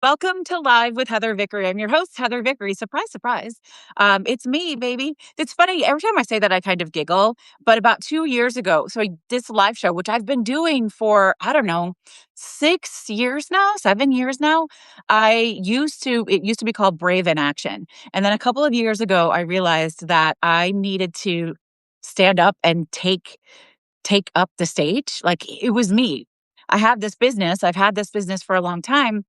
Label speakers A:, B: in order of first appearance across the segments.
A: Welcome to Live with Heather Vickery. I'm your host, Heather Vickery. Surprise, surprise. It's me, baby. It's funny. Every time I say that, I kind of giggle. But about 2 years ago, so I did this live show, which I've been doing for, I don't know, 6 years now, 7 years now. It used to be called Brave in Action. And then a couple of years ago, I realized that I needed to stand up and take up the stage. Like it was me. I have this business. I've had this business for a long time,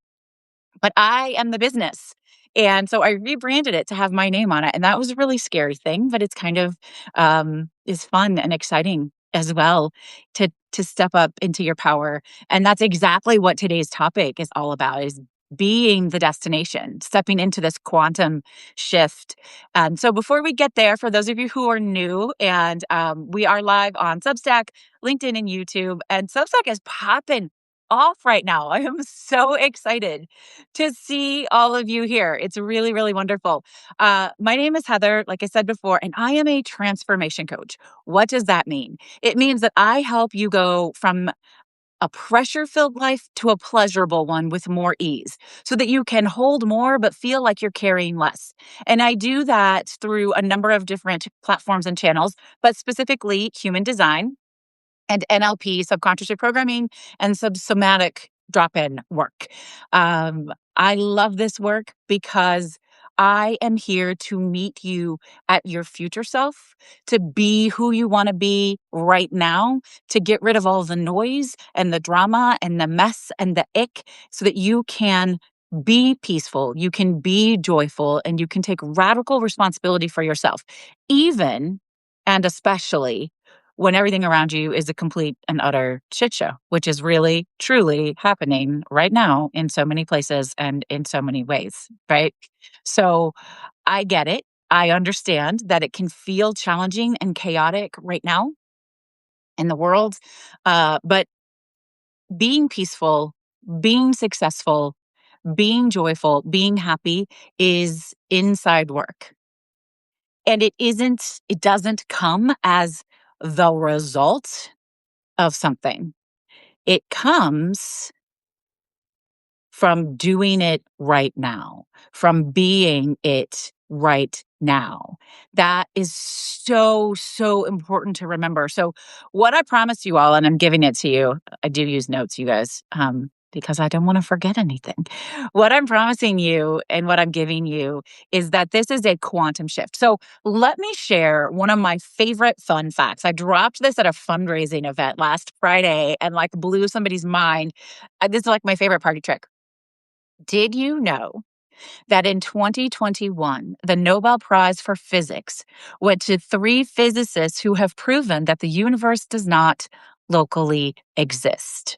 A: but I am the business. And so I rebranded it to have my name on it. And that was a really scary thing, but it's kind of is fun and exciting as well to step up into your power. And that's exactly what today's topic is all about, is being the destination, stepping into this quantum shift. So before we get there, for those of you who are new, and we are live on Substack, LinkedIn, and YouTube, and Substack is popping off right now. I am so excited to see all of you here. It's really, really wonderful. My name is Heather, like I said before, and I am a transformation coach. What does that mean? It means that I help you go from a pressure-filled life to a pleasurable one with more ease so that you can hold more but feel like you're carrying less. And I do that through a number of different platforms and channels, but specifically human design and NLP, subconscious reprogramming, and somatic drop-in work. I love this work because I am here to meet you at your future self, to be who you want to be right now, to get rid of all the noise and the drama and the mess and the ick so that you can be peaceful, you can be joyful, and you can take radical responsibility for yourself, even and especially when everything around you is a complete and utter shit show, which is really, truly happening right now in so many places and in so many ways, right? So I get it. I understand that it can feel challenging and chaotic right now in the world. But being peaceful, being successful, being joyful, being happy is inside work. And it doesn't come as the result of something. It comes from doing it right now, from being it right now. That is so, so important to remember. So, what I promise you all, and I'm giving it to you, I do use notes, you guys, because I don't want to forget anything. What I'm promising you and what I'm giving you is that this is a quantum shift. So, let me share one of my favorite fun facts. I dropped this at a fundraising event last Friday and like blew somebody's mind. This is like my favorite party trick. Did you know that in 2021, the Nobel Prize for Physics went to three physicists who have proven that the universe does not locally exist?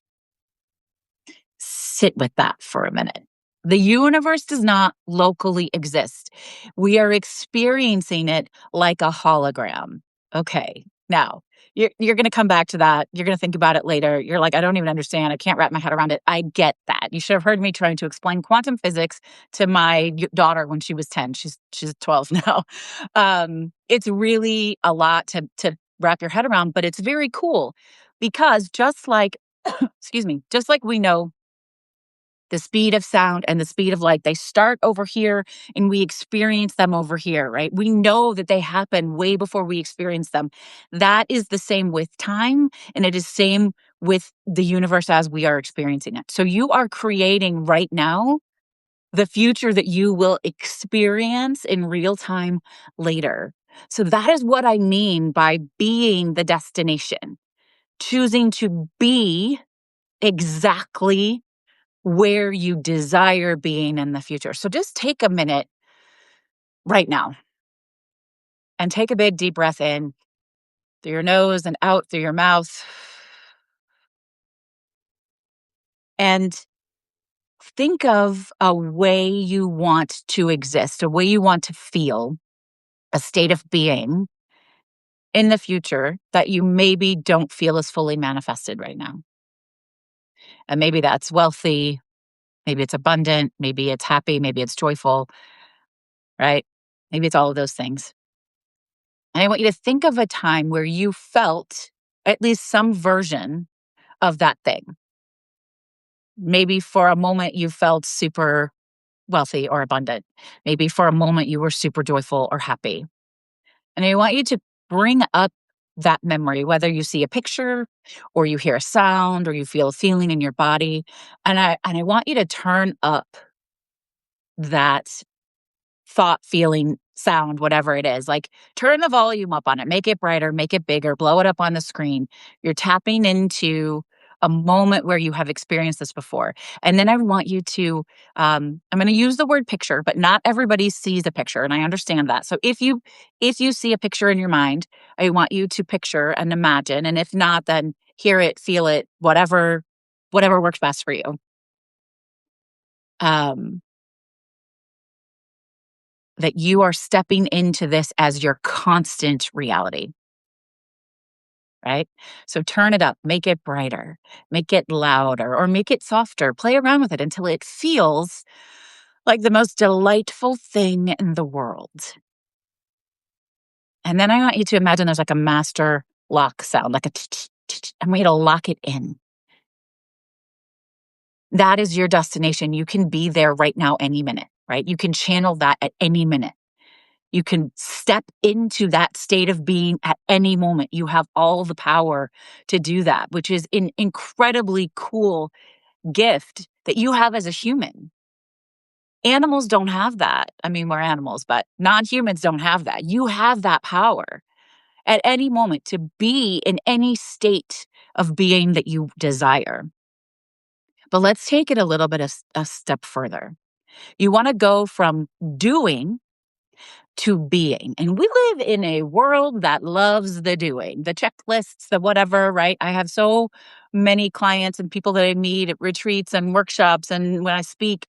A: Sit with that for a minute. The universe does not locally exist. We are experiencing it like a hologram. Okay. Now, you're going to come back to that. You're going to think about it later. You're like, I don't even understand. I can't wrap my head around it. I get that. You should have heard me trying to explain quantum physics to my daughter when she was 10. She's 12 now. It's really a lot to wrap your head around, but it's very cool because just like, excuse me, just like we know the speed of sound and the speed of light, they start over here and we experience them over here, right? We know that they happen way before we experience them. That is the same with time, and it is same with the universe as we are experiencing it. So you are creating right now the future that you will experience in real time later. So that is what I mean by being the destination, choosing to be exactly where you desire being in the future. So just take a minute right now and take a big deep breath in through your nose and out through your mouth. And think of a way you want to exist, a way you want to feel, a state of being in the future that you maybe don't feel is fully manifested right now. And maybe that's wealthy, maybe it's abundant, maybe it's happy, maybe it's joyful, right? Maybe it's all of those things. And I want you to think of a time where you felt at least some version of that thing. Maybe for a moment you felt super wealthy or abundant. Maybe for a moment you were super joyful or happy. And I want you to bring up that memory, whether you see a picture or you hear a sound or you feel a feeling in your body. And I want you to turn up that thought, feeling, sound, whatever it is. Like turn the volume up on it, make it brighter, make it bigger, blow it up on the screen. You're tapping into a moment where you have experienced this before. And then I want you to, I'm going to use the word picture, but not everybody sees a picture. And I understand that. So if you see a picture in your mind, I want you to picture and imagine. And if not, then hear it, feel it, whatever works best for you. Um, that you are stepping into this as your constant reality, right? So turn it up, make it brighter, make it louder, or make it softer. Play around with it until it feels like the most delightful thing in the world. And then I want you to imagine there's like a master lock sound, like a I want you to lock it in. That is your destination. You can be there right now, any minute, right? You can channel that at any minute. You can step into that state of being at any moment. You have all the power to do that, which is an incredibly cool gift that you have as a human. Animals don't have that. I mean, we're animals, but non-humans don't have that. You have that power at any moment to be in any state of being that you desire. But let's take it a little bit a step further. You want to go from doing to being. And we live in a world that loves the doing, the checklists, the whatever, right? I have so many clients and people that I meet at retreats and workshops and when I speak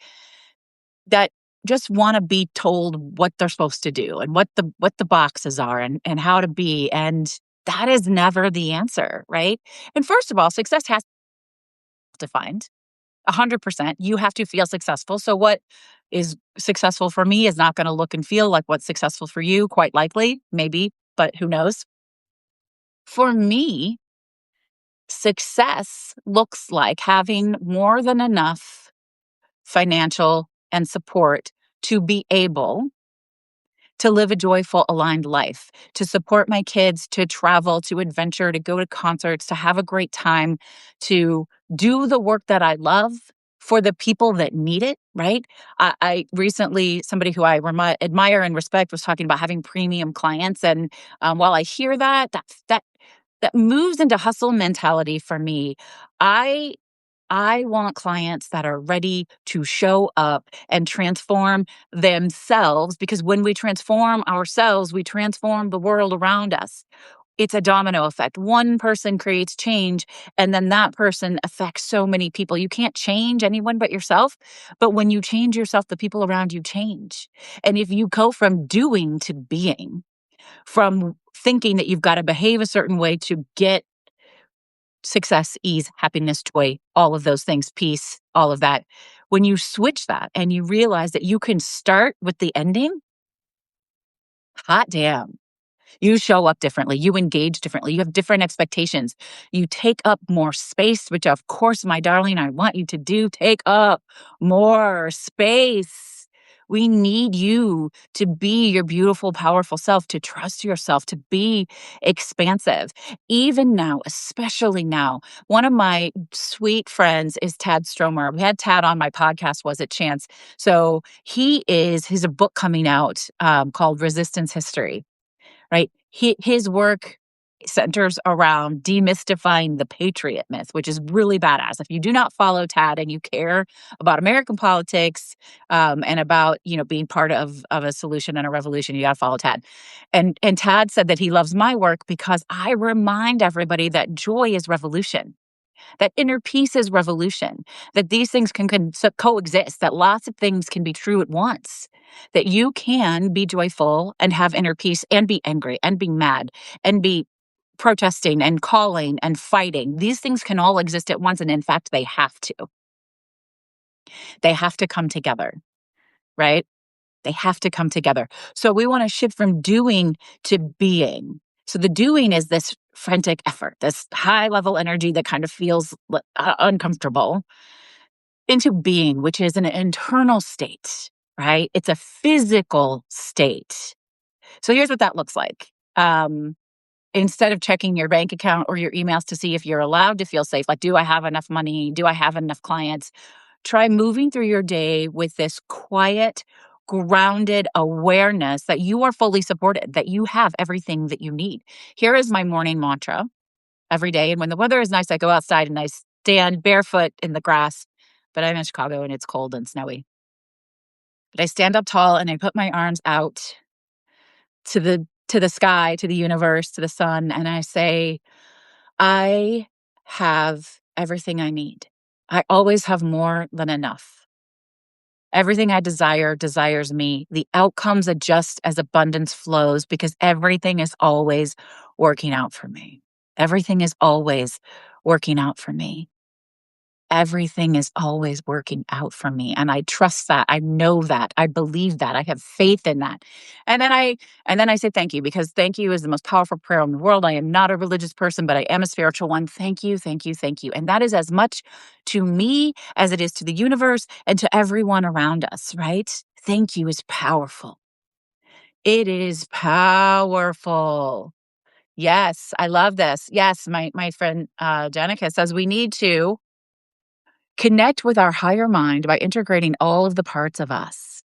A: that just want to be told what they're supposed to do and what the boxes are and how to be. And that is never the answer, right? And first of all, success has to be defined. 100%. You have to feel successful. So what is successful for me is not going to look and feel like what's successful for you, quite likely, maybe, but who knows? For me, success looks like having more than enough financial and support to be able to live a joyful, aligned life, to support my kids, to travel, to adventure, to go to concerts, to have a great time, to do the work that I love for the people that need it, right? I recently, somebody who I admire and respect was talking about having premium clients. And while I hear that moves into hustle mentality for me. I want clients that are ready to show up and transform themselves because when we transform ourselves, we transform the world around us. It's a domino effect. One person creates change, and then that person affects so many people. You can't change anyone but yourself. But when you change yourself, the people around you change. And if you go from doing to being, from thinking that you've got to behave a certain way to get success, ease, happiness, joy, all of those things, peace, all of that. When you switch that and you realize that you can start with the ending, hot damn. You show up differently. You engage differently. You have different expectations. You take up more space, which, of course, my darling, I want you to do. Take up more space. We need you to be your beautiful, powerful self, to trust yourself, to be expansive. Even now, especially now, one of my sweet friends is Tad Stromer. We had Tad on my podcast, Was It Chance? So he's a book coming out called Resistance History, right? His work centers around demystifying the patriot myth, which is really badass. If you do not follow Tad and you care about American politics and about being part of a solution and a revolution, you got to follow Tad. And Tad said that he loves my work because I remind everybody that joy is revolution. That inner peace is revolution, that these things can coexist, that lots of things can be true at once, that you can be joyful and have inner peace and be angry and be mad and be protesting and calling and fighting. These things can all exist at once. And in fact, they have to. They have to come together, right? They have to come together. So we want to shift from doing to being. So the doing is this frantic effort, this high level energy that kind of feels uncomfortable. into being, which is an internal state, right? It's a physical state. So here's what that looks like. Instead of checking your bank account or your emails to see if you're allowed to feel safe, like, do I have enough money? Do I have enough clients? Try moving through your day with this quiet, grounded awareness that you are fully supported, that you have everything that you need. Here is my morning mantra every day. And when the weather is nice, I go outside and I stand barefoot in the grass. But I'm in Chicago and it's cold and snowy. But I stand up tall and I put my arms out to the sky, to the universe, to the sun, and I say, I have everything I need. I always have more than enough. Everything I desire desires me. The outcomes adjust as abundance flows because everything is always working out for me. Everything is always working out for me. Everything is always working out for me. And I trust that. I know that. I believe that. I have faith in that. And then I say thank you, because thank you is the most powerful prayer in the world. I am not a religious person, but I am a spiritual one. Thank you, thank you, thank you. And that is as much to me as it is to the universe and to everyone around us, right? Thank you is powerful. It is powerful. Yes, I love this. Yes, my friend Jenica says we need to connect with our higher mind by integrating all of the parts of us,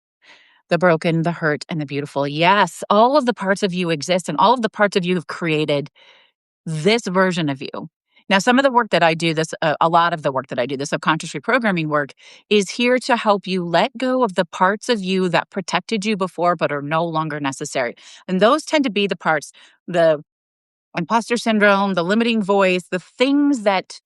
A: the broken, the hurt, and the beautiful. Yes, all of the parts of you exist, and all of the parts of you have created this version of you. Now, some of the work that I do, a lot of the work that I do, the subconscious reprogramming work, is here to help you let go of the parts of you that protected you before but are no longer necessary. And those tend to be the parts, the imposter syndrome, the limiting voice, the things that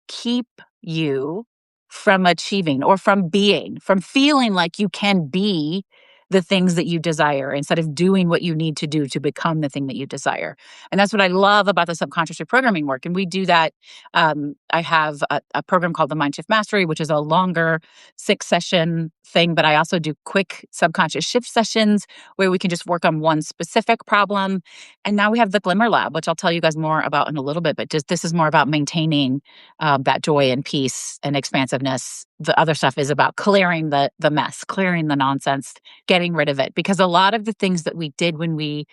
A: keep you from achieving or from being, from feeling like you can be the things that you desire instead of doing what you need to do to become the thing that you desire. And that's what I love about the subconscious reprogramming work. And we do that. I have a program called the Mind Shift Mastery, which is a longer 6-session thing, but I also do quick subconscious shift sessions where we can just work on one specific problem. And now we have the Glimmer Lab, which I'll tell you guys more about in a little bit, but just this is more about maintaining that joy and peace and expansiveness. The other stuff is about clearing the mess, clearing the nonsense, getting rid of it. Because a lot of the things that we did when we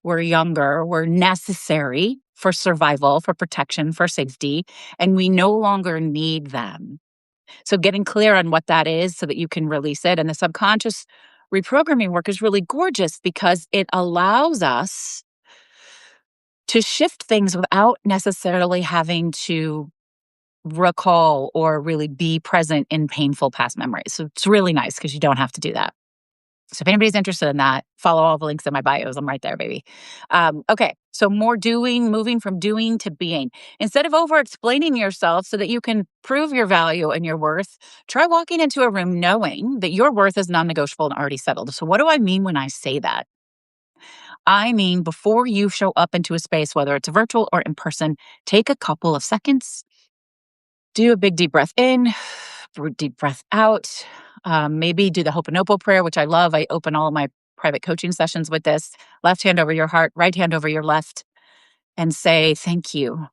A: were younger were necessary for survival, for protection, for safety, and we no longer need them. So getting clear on what that is so that you can release it. And the subconscious reprogramming work is really gorgeous because it allows us to shift things without necessarily having to recall or really be present in painful past memories. So it's really nice because you don't have to do that. So if anybody's interested in that, follow all the links in my bios. I'm right there, baby. Okay, so more doing, moving from doing to being. Instead of over-explaining yourself so that you can prove your value and your worth, try walking into a room knowing that your worth is non-negotiable and already settled. So what do I mean when I say that? I mean, before you show up into a space, whether it's virtual or in person, take a couple of seconds, do a big deep breath in, deep breath out. Maybe do the Ho'oponopono prayer, which I love. I open all of my private coaching sessions with this. Left hand over your heart, right hand over your left, and say, thank you.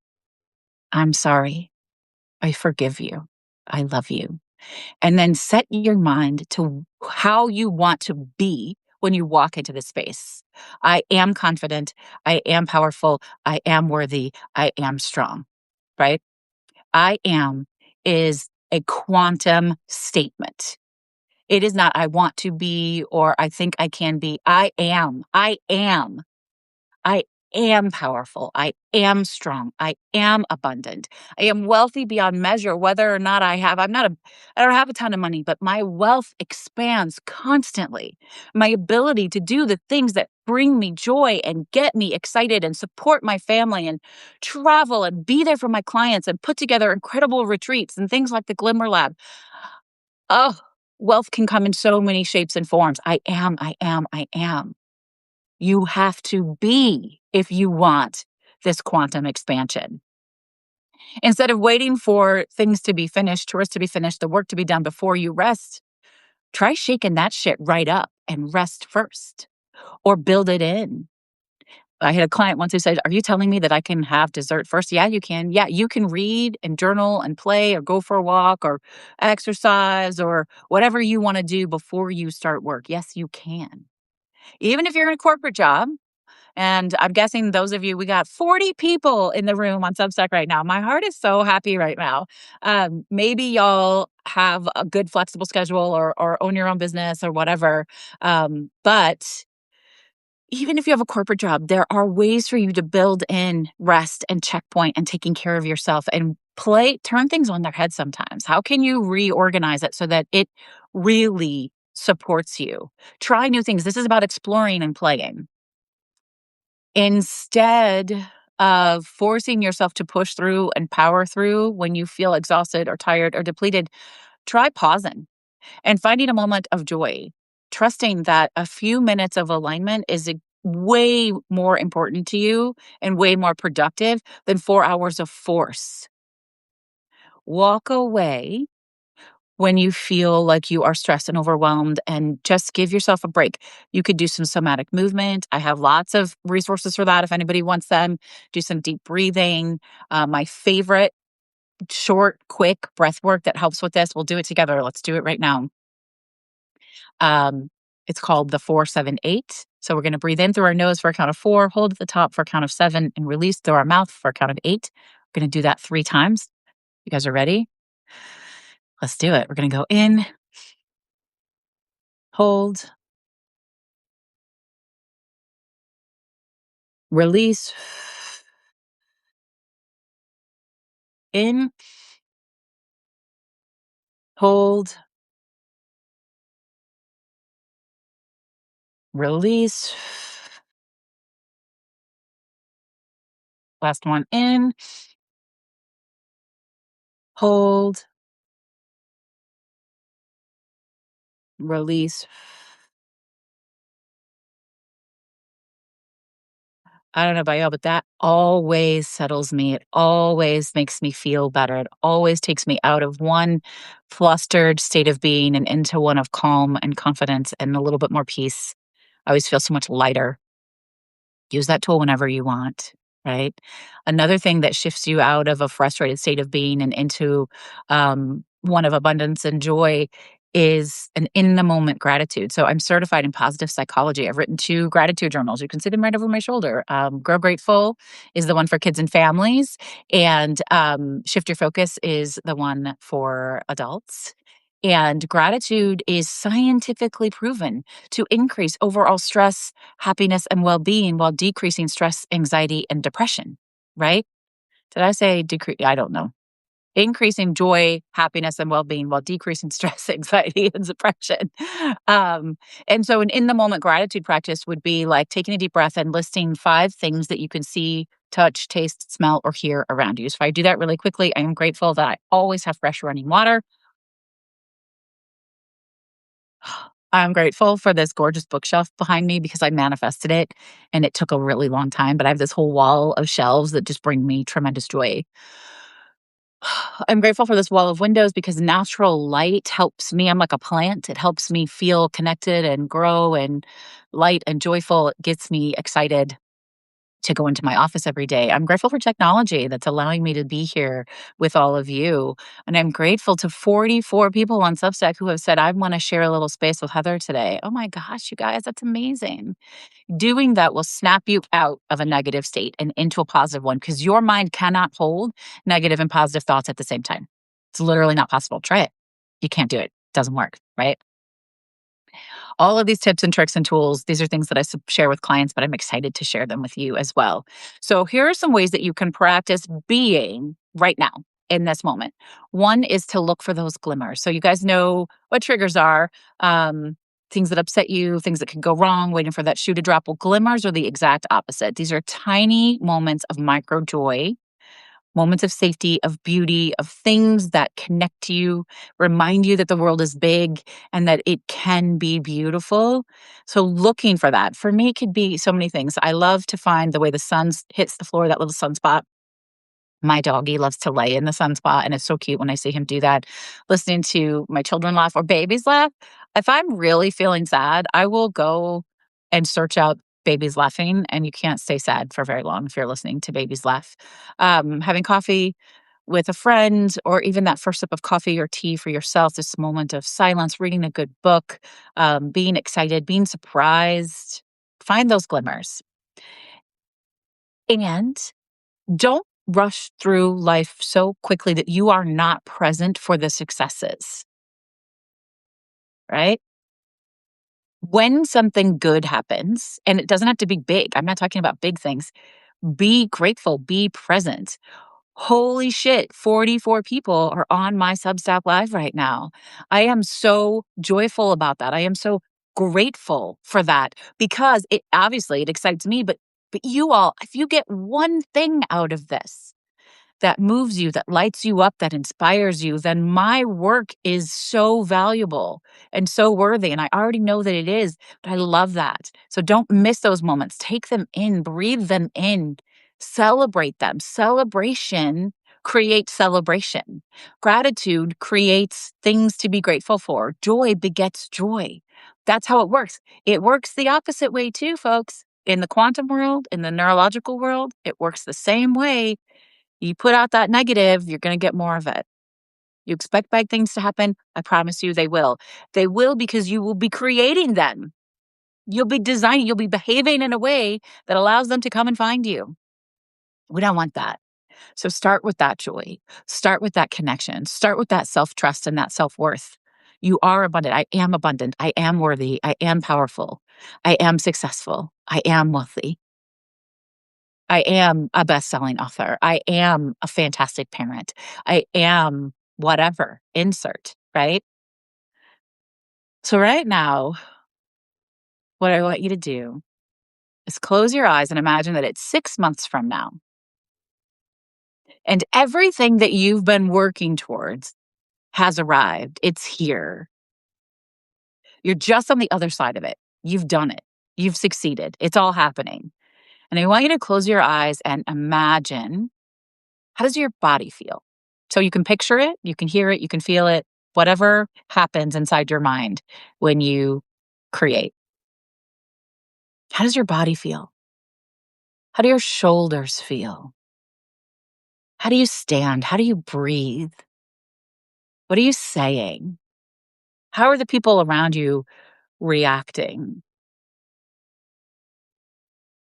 A: I'm sorry. I forgive you. I love you. And then set your mind to how you want to be when you walk into the space. I am confident. I am powerful. I am worthy. I am strong, right? I am is a quantum statement. It is not I want to be or I think I can be. I am. I am. I am powerful. I am strong. I am abundant. I am wealthy beyond measure, whether or not I don't have a ton of money, but my wealth expands constantly. My ability to do the things that bring me joy and get me excited and support my family and travel and be there for my clients and put together incredible retreats and things like the Glimmer Lab. Oh, wealth can come in so many shapes and forms. I am, I am, I am. You have to be if you want this quantum expansion. Instead of waiting for things to be finished, chores to be finished, the work to be done before you rest, try shaking that shit right up and rest first or build it in. I had a client once who said, "Are you telling me that I can have dessert first?" Yeah, you can. Yeah, you can read and journal and play or go for a walk or exercise or whatever you wanna do before you start work. Yes, you can. Even if you're in a corporate job, and I'm guessing those of you we got 40 people in the room on Substack right now. My heart is so happy right now. Maybe y'all have a good flexible schedule or own your own business or whatever. But even if you have a corporate job, there are ways for you to build in rest and checkpoint and taking care of yourself and turn things on their head sometimes. How can you reorganize it so that it really supports you? Try new things. This is about exploring and playing. Instead of forcing yourself to push through and power through when you feel exhausted or tired or depleted, try pausing and finding a moment of joy, trusting that a few minutes of alignment is way more important to you and way more productive than 4 hours of force. Walk away when you feel like you are stressed and overwhelmed and just give yourself a break. You could do some somatic movement. I have lots of resources for that if anybody wants them. Do some deep breathing. My favorite short, quick breath work that helps with this. We'll do it together. Let's do it right now. Um, it's called the 4-7-8. So we're going to breathe in through our nose for a count of 4, hold at the top for a count of 7, and release through our mouth for a count of 8. We're going to do that 3 times. You guys are ready? Let's do it. We're going to go in, hold, release, in, hold, release. Last one in, hold, release. I don't know about y'all, but that always settles me. It always makes me feel better. It always takes me out of one flustered state of being and into one of calm and confidence and a little bit more peace. I always feel so much lighter. Use that tool whenever you want, right? Another thing that shifts you out of a frustrated state of being and into one of abundance and joy is an in the moment gratitude. So I'm certified in positive psychology. I've written 2 gratitude journals. You can see them right over my shoulder. Grow Grateful is the one for kids and families, and Shift Your Focus is the one for adults. And gratitude is scientifically proven to increase overall stress, happiness, and well being while decreasing stress, anxiety, and depression, right? Did I say decrease? I don't know. Increasing joy, happiness, and well being while decreasing stress, anxiety, and depression. Um, and so, an in the moment gratitude practice would be like taking a deep breath and listing 5 things that you can see, touch, taste, smell, or hear around you. So, if I do that really quickly, I am grateful that I always have fresh running water. I'm grateful for this gorgeous bookshelf behind me because I manifested it and it took a really long time, but I have this whole wall of shelves that just bring me tremendous joy. I'm grateful for this wall of windows because natural light helps me. I'm like a plant. It helps me feel connected and grow and light and joyful. It gets me excited to go into my office every day. I'm grateful for technology that's allowing me to be here with all of you. And I'm grateful to 44 people on Substack who have said, I want to share a little space with Heather today. Oh my gosh, you guys, that's amazing. Doing that will snap you out of a negative state and into a positive one because your mind cannot hold negative and positive thoughts at the same time. It's literally not possible. Try it. You can't do it. It doesn't work, right? All of these tips and tricks and tools, these are things that I share with clients, but I'm excited to share them with you as well. So here are some ways that you can practice being right now in this moment. One is to look for those glimmers. So you guys know what triggers are, things that upset you, things that can go wrong, waiting for that shoe to drop. Well, glimmers are the exact opposite. These are tiny moments of micro joy, moments of safety, of beauty, of things that connect you, remind you that the world is big and that it can be beautiful. So looking for that, for me, could be so many things. I love to find the way the sun hits the floor, that little sunspot. My doggy loves to lay in the sunspot, and it's so cute when I see him do that. Listening to my children laugh or babies laugh. If I'm really feeling sad, I will go and search out babies laughing, and you can't stay sad for very long if you're listening to babies laugh. Having coffee with a friend, or even that first sip of coffee or tea for yourself, this moment of silence, reading a good book, being excited, being surprised. Find those glimmers. And don't rush through life so quickly that you are not present for the successes, right? When something good happens, and it doesn't have to be big, I'm not talking about big things, be grateful, be present. Holy shit, 44 people are on my Substack Live right now. I am so joyful about that. I am so grateful for that because it obviously it excites me, but you all, if you get one thing out of this, that moves you, that lights you up, that inspires you, then my work is so valuable and so worthy. And I already know that it is, but I love that. So don't miss those moments. Take them in, breathe them in, celebrate them. Celebration creates celebration. Gratitude creates things to be grateful for. Joy begets joy. That's how it works. It works the opposite way too, folks. In the quantum world, in the neurological world, it works the same way. You put out that negative, you're going to get more of it. You expect bad things to happen. I promise you they will. They will because you will be creating them. You'll be designing, you'll be behaving in a way that allows them to come and find you. We don't want that. So start with that joy. Start with that connection. Start with that self-trust and that self-worth. You are abundant. I am abundant. I am worthy. I am powerful. I am successful. I am wealthy. I am a best-selling author. I am a fantastic parent. I am whatever, insert, right? So right now, what I want you to do is close your eyes and imagine that it's 6 months from now. And everything that you've been working towards has arrived. It's here. You're just on the other side of it. You've done it. You've succeeded. It's all happening. And I want you to close your eyes and imagine, how does your body feel? So you can picture it, you can hear it, you can feel it, whatever happens inside your mind when you create. How does your body feel? How do your shoulders feel? How do you stand? How do you breathe? What are you saying? How are the people around you reacting?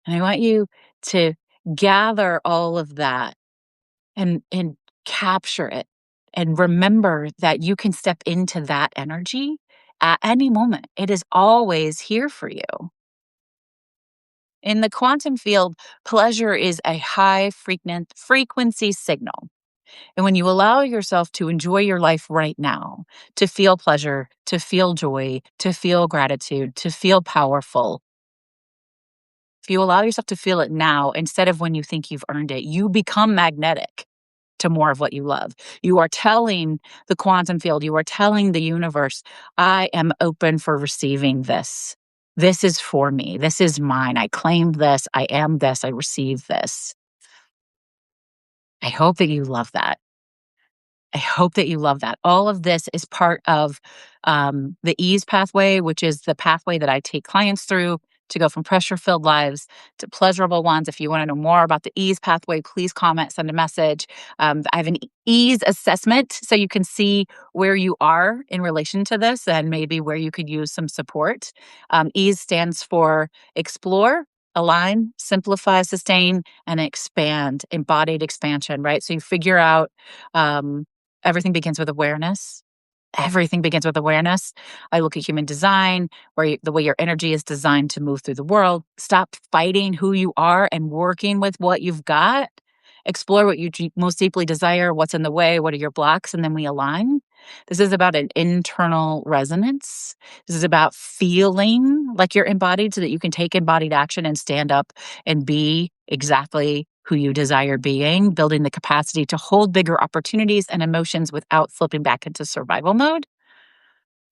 A: And I want you to gather all of that and capture it and remember that you can step into that energy at any moment. It is always here for you. In the quantum field, pleasure is a high frequency signal. And when you allow yourself to enjoy your life right now, to feel pleasure, to feel joy, to feel gratitude, to feel powerful, if you allow yourself to feel it now instead of when you think you've earned it, you become magnetic to more of what you love. You are telling the quantum field, you are telling the universe, I am open for receiving this. This is for me. This is mine. I claim this. I am this. I receive this. I hope that you love that. I hope that you love that. All of this is part of the ease pathway, which is the pathway that I take clients through to go from pressure-filled lives to pleasurable ones. If you want to know more about the ease pathway, please comment, send a message. I have an ease assessment so you can see where you are in relation to this and maybe where you could use some support. Ease stands for explore, align, simplify, sustain, and expand, embodied expansion, right? So you figure out everything begins with awareness. Everything begins with awareness. I look at human design, the way your energy is designed to move through the world. Stop fighting who you are and working with what you've got. Explore what you most deeply desire, what's in the way, what are your blocks, and then we align. This is about an internal resonance. This is about feeling like you're embodied so that you can take embodied action and stand up and be exactly who you desire being, building the capacity to hold bigger opportunities and emotions without slipping back into survival mode.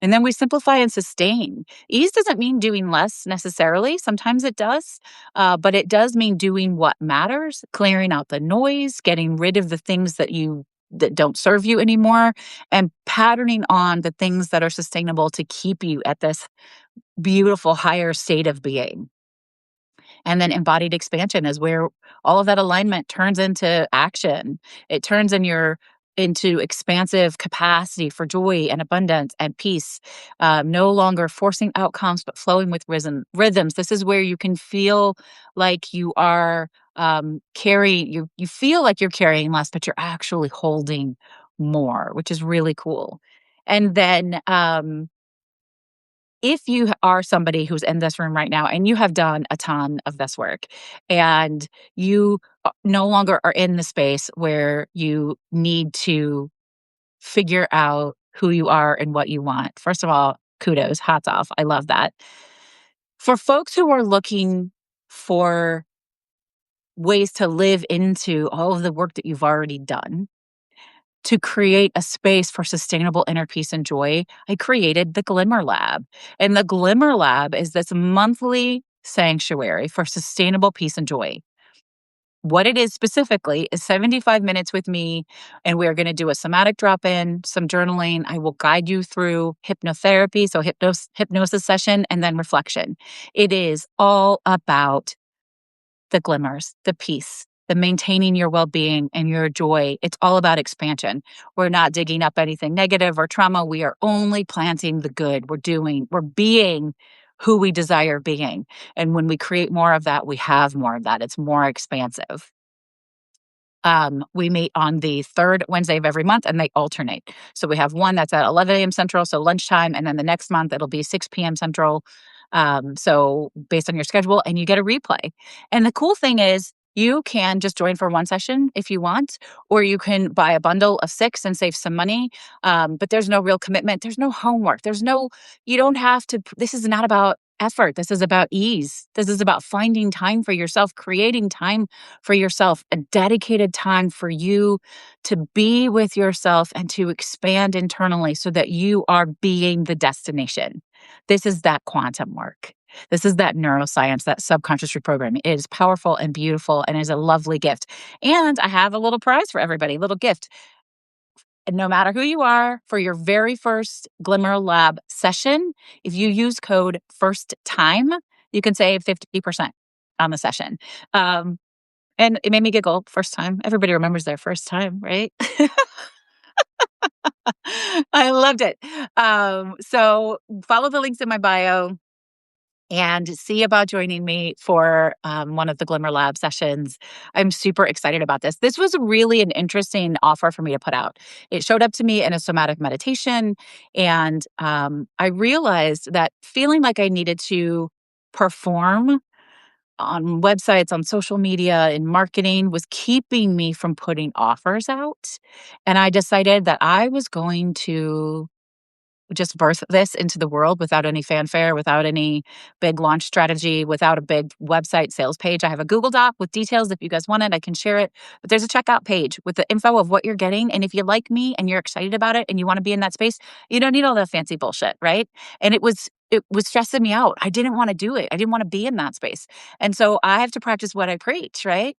A: And then we simplify and sustain. Ease doesn't mean doing less necessarily. Sometimes it does, but it does mean doing what matters, clearing out the noise, getting rid of the things that don't serve you anymore, and patterning on the things that are sustainable to keep you at this beautiful higher state of being. And then embodied expansion is where all of that alignment turns into action. It turns into expansive capacity for joy and abundance and peace. No longer forcing outcomes, but flowing with rhythms. This is where you can feel like you are carrying. You feel like you're carrying less, but you're actually holding more, which is really cool. And then if you are somebody who's in this room right now and you have done a ton of this work and you no longer are in the space where you need to figure out who you are and what you want. First of all, kudos, hats off. I love that. For folks who are looking for ways to live into all of the work that you've already done, to create a space for sustainable inner peace and joy, I created the Glimmer Lab. And the Glimmer Lab is this monthly sanctuary for sustainable peace and joy. What it is specifically is 75 minutes with me, and we're going to do a somatic drop in, some journaling. I will guide you through hypnotherapy, so hypnosis session, and then reflection. It is all about the glimmers, the peace, the maintaining your well-being and your joy. It's all about expansion. We're not digging up anything negative or trauma. We are only planting the good. We're being who we desire being. And when we create more of that, we have more of that. It's more expansive. We meet on the third Wednesday of every month, and they alternate. So we have one that's at 11 a.m. Central, so lunchtime, and then the next month it'll be 6 p.m. Central. So based on your schedule, and you get a replay. And the cool thing is, you can just join for one session if you want, or you can buy a bundle of 6 and save some money. But there's no real commitment. There's no homework. You don't have to. This is not about effort. This is about ease. This is about finding time for yourself, creating time for yourself, a dedicated time for you to be with yourself and to expand internally so that you are being the destination. This is that quantum work. This is that neuroscience, that subconscious reprogramming. It is powerful and beautiful and is a lovely gift. And I have a little prize for everybody, little gift. And no matter who you are, for your very first Glimmer Lab session, if you use code FIRST TIME, you can save 50% on the session. And it made me giggle. First time. Everybody remembers their first time, right? I loved it. So follow the links in my bio and see about joining me for one of the Glimmer Lab sessions. I'm super excited about this. This was really an interesting offer for me to put out. It showed up to me in a somatic meditation, and I realized that feeling like I needed to perform on websites, on social media, in marketing was keeping me from putting offers out. And I decided that I was going to just birth this into the world without any fanfare, without any big launch strategy, without a big website sales page. I have a Google Doc with details. If you guys want it, I can share it. But there's a checkout page with the info of what you're getting. And if you like me and you're excited about it and you want to be in that space, you don't need all that fancy bullshit, right? And it was stressing me out. I didn't want to do it. I didn't want to be in that space. And so I have to practice what I preach, right?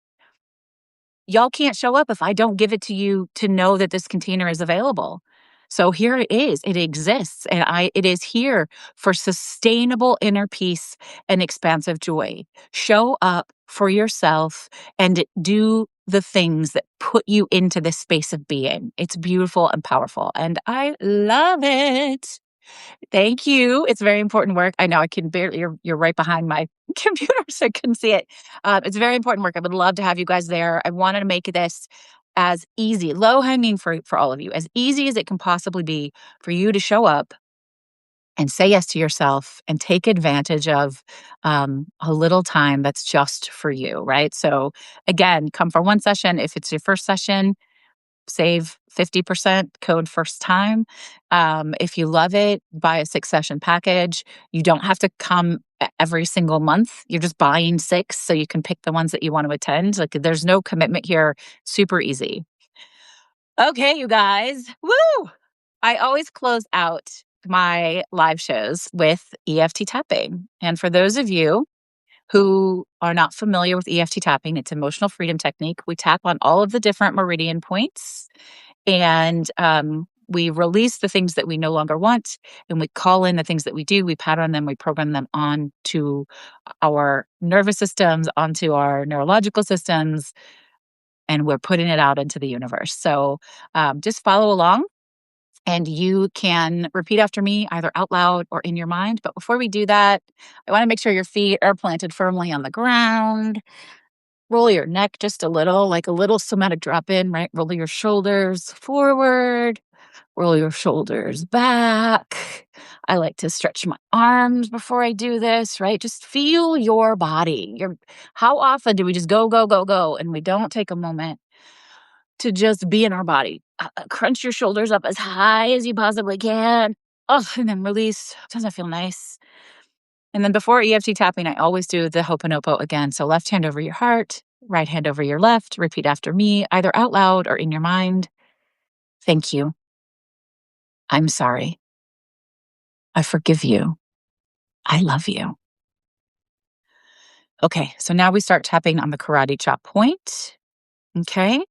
A: Y'all can't show up if I don't give it to you to know that this container is available. So here it is. It exists, and it is here for sustainable inner peace and expansive joy. Show up for yourself and do the things that put you into this space of being. It's beautiful and powerful, and I love it. Thank you. It's very important work. I know I can barely, you're right behind my computer, so I couldn't see it. It's very important work. I would love to have you guys there. I wanted to make this as easy, low hanging fruit for all of you, as easy as it can possibly be for you to show up and say yes to yourself and take advantage of a little time that's just for you, right? So again, come for one session. If it's your first session, save 50%, code FIRST TIME. If you love it, buy a 6-session package. You don't have to come every single month. You're just buying 6 so you can pick the ones that you want to attend. Like, there's no commitment here. Super easy. Okay, you guys. Woo! I always close out my live shows with EFT tapping. And for those of you who are not familiar with EFT tapping, it's emotional freedom technique. We tap on all of the different meridian points, and we release the things that we no longer want, and we call in the things that we do. We pattern them, we program them onto our nervous systems, onto our neurological systems, and we're putting it out into the universe. So just follow along. And you can repeat after me either out loud or in your mind. But before we do that, I want to make sure your feet are planted firmly on the ground. Roll your neck just a little, like a little somatic drop in, right? Roll your shoulders forward, roll your shoulders back. I like to stretch my arms before I do this, right? Just feel your body. How often do we just go, go, go, go, and we don't take a moment to just be in our body? Crunch your shoulders up as high as you possibly can. Oh, and then release. Doesn't that feel nice? And then before EFT tapping, I always do the Ho'oponopono again. So left hand over your heart, right hand over your left. Repeat after me, either out loud or in your mind. Thank you. I'm sorry. I forgive you. I love you. Okay, so now we start tapping on the karate chop point. Okay.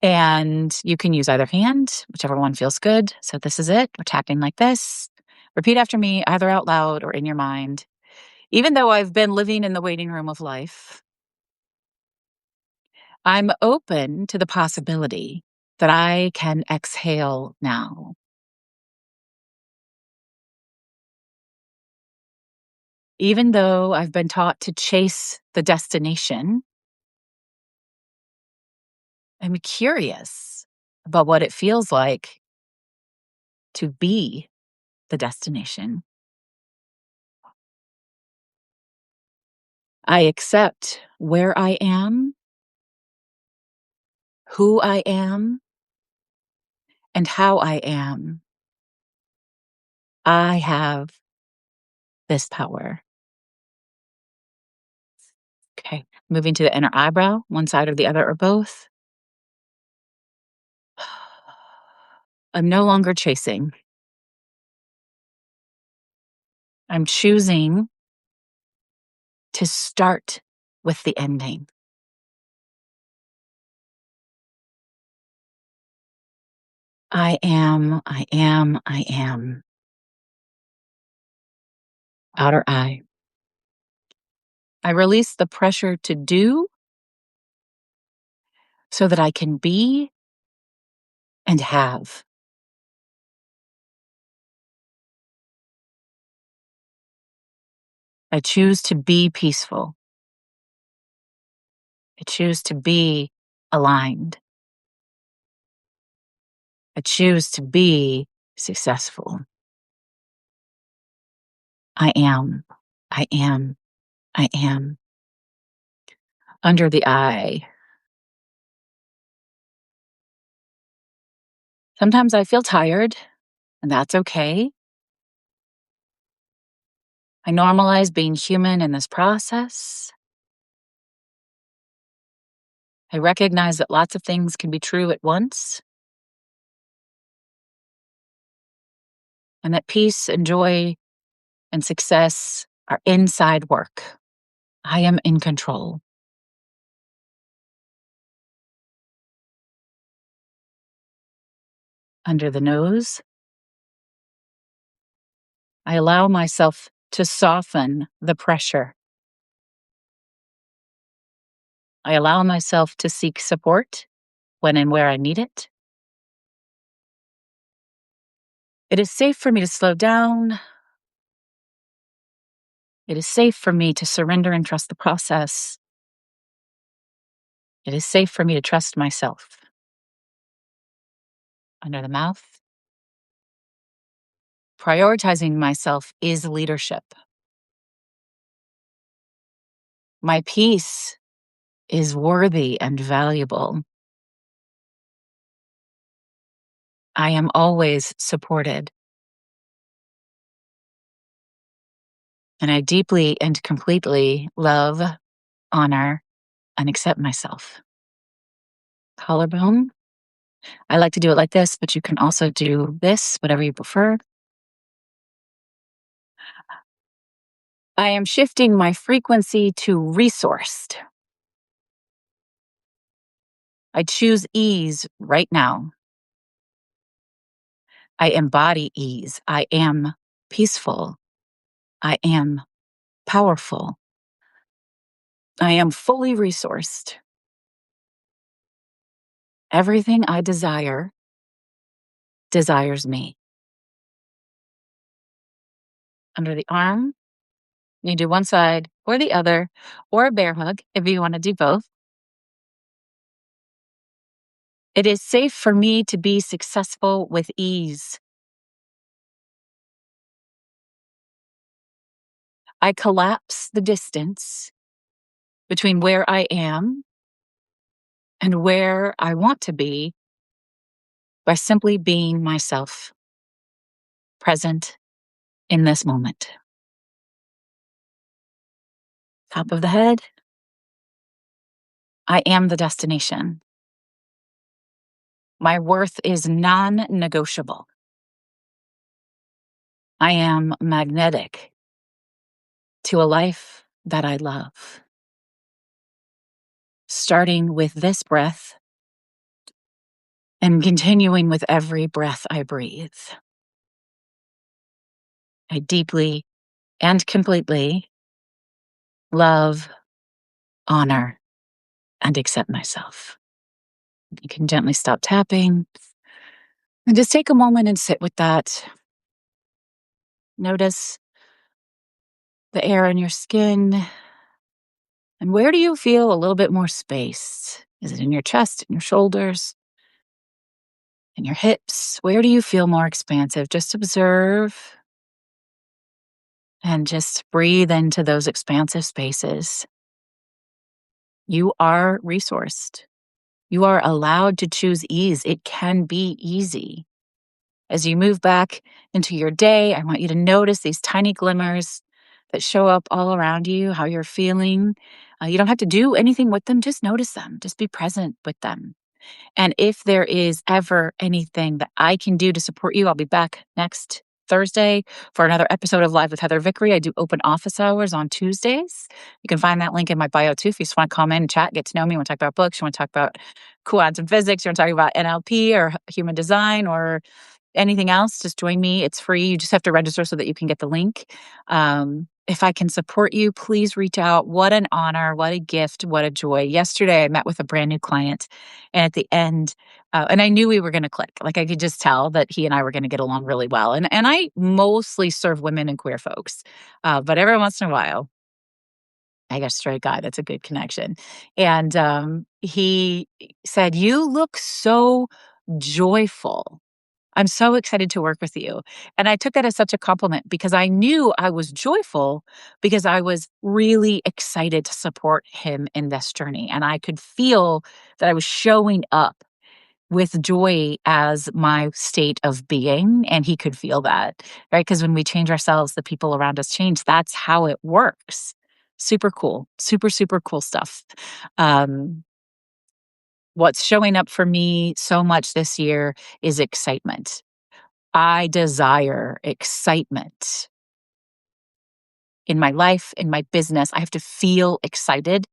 A: And you can use either hand, whichever one feels good. So this is it. We're tapping like this. Repeat after me, either out loud or in your mind. Even though I've been living in the waiting room of life, I'm open to the possibility that I can exhale now. Even though I've been taught to chase the destination, I'm curious about what it feels like to be the destination. I accept where I am, who I am, and how I am. I have this power. Okay, moving to the inner eyebrow, one side or the other or both. I'm no longer chasing. I'm choosing to start with the ending. I am, I am, I am. Outer eye. I release the pressure to do so that I can be and have. I choose to be peaceful. I choose to be aligned. I choose to be successful. I am, I am, I am. Under the eye. Sometimes I feel tired, and that's okay. I normalize being human in this process. I recognize that lots of things can be true at once, and that peace and joy and success are inside work. I am in control. Under the nose, I allow myself to soften the pressure. I allow myself to seek support when and where I need it. It is safe for me to slow down. It is safe for me to surrender and trust the process. It is safe for me to trust myself. Under the mouth, prioritizing myself is leadership. My peace is worthy and valuable. I am always supported. And I deeply and completely love, honor, and accept myself. Collarbone. I like to do it like this, but you can also do this, whatever you prefer. I am shifting my frequency to resourced. I choose ease right now. I embody ease. I am peaceful. I am powerful. I am fully resourced. Everything I desire desires me. Under the arm, you do one side or the other, or a bear hug if you want to do both. It is safe for me to be successful with ease. I collapse the distance between where I am and where I want to be by simply being myself, present in this moment. Top of the head, I am the destination. My worth is non negotiable. I am magnetic to a life that I love. Starting with this breath and continuing with every breath I breathe. I deeply and completely love, honor, and accept myself. You can gently stop tapping and just take a moment and sit with that. Notice the air in your skin. And where do you feel a little bit more space? Is it in your chest, in your shoulders, in your hips? Where do you feel more expansive? Just observe and just breathe into those expansive spaces. You are resourced. You are allowed to choose ease. It can be easy. As you move back into your day, I want you to notice these tiny glimmers that show up all around you, how you're feeling. You don't have to do anything with them, just notice them, just be present with them. And if there is ever anything that I can do to support you, I'll be back next Thursday for another episode of Live with Heather Vickery. I do open office hours on Tuesdays. You can find that link in my bio too if you just want to come in and chat, get to know me. You want to talk about books, you want to talk about quantum physics, you want to talk about NLP or human design or anything else, just join me. It's free. You just have to register so that you can get the link. If I can support you, please reach out. What an honor. What a gift. What a joy. Yesterday, I met with a brand new client. And at the end, and I knew we were going to click. Like I could just tell that he and I were going to get along really well. And I mostly serve women and queer folks. But every once in a while, I got a straight guy. That's a good connection. And he said, "You look so joyful. I'm so excited to work with you." And I took that as such a compliment because I knew I was joyful because I was really excited to support him in this journey. And I could feel that I was showing up with joy as my state of being. And he could feel that, right? Because when we change ourselves, the people around us change. That's how it works. Super cool. Super, super cool stuff. Um, what's showing up for me so much this year is excitement. I desire excitement in my life, in my business. I have to feel excited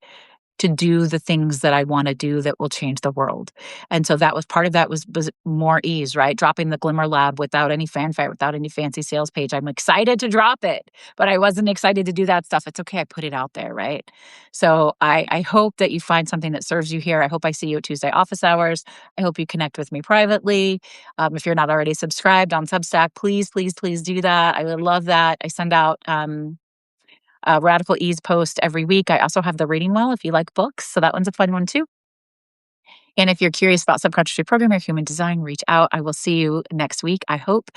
A: to do the things that I want to do that will change the world. And so that was part of that was more ease, right? Dropping the Glimmer Lab without any fanfare, without any fancy sales page. I'm excited to drop it, but I wasn't excited to do that stuff. It's okay. I put it out there, right? So I hope that you find something that serves you here. I hope I see you at Tuesday office hours. I hope you connect with me privately. If you're not already subscribed on Substack, please, please, please do that. I would love that. I send out Radical Ease post every week. I also have the reading well if you like books. So that one's a fun one too. And if you're curious about subconscious reprogramming or human design, reach out. I will see you next week, I hope.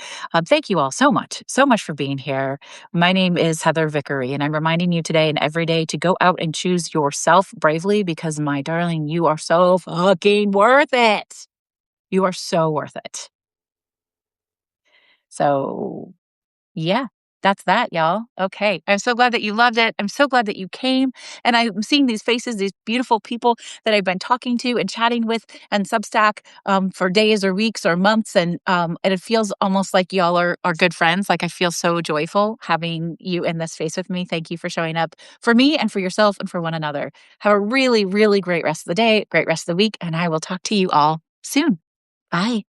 A: Thank you all so much for being here. My name is Heather Vickery, and I'm reminding you today and every day to go out and choose yourself bravely because, my darling, you are so fucking worth it. You are so worth it. So yeah, that's that, y'all. Okay. I'm so glad that you loved it. I'm so glad that you came. And I'm seeing these faces, these beautiful people that I've been talking to and chatting with and Substack for days or weeks or months. And it feels almost like y'all are good friends. Like I feel so joyful having you in this space with me. Thank you for showing up for me and for yourself and for one another. Have a really, really great rest of the day, great rest of the week. And I will talk to you all soon. Bye.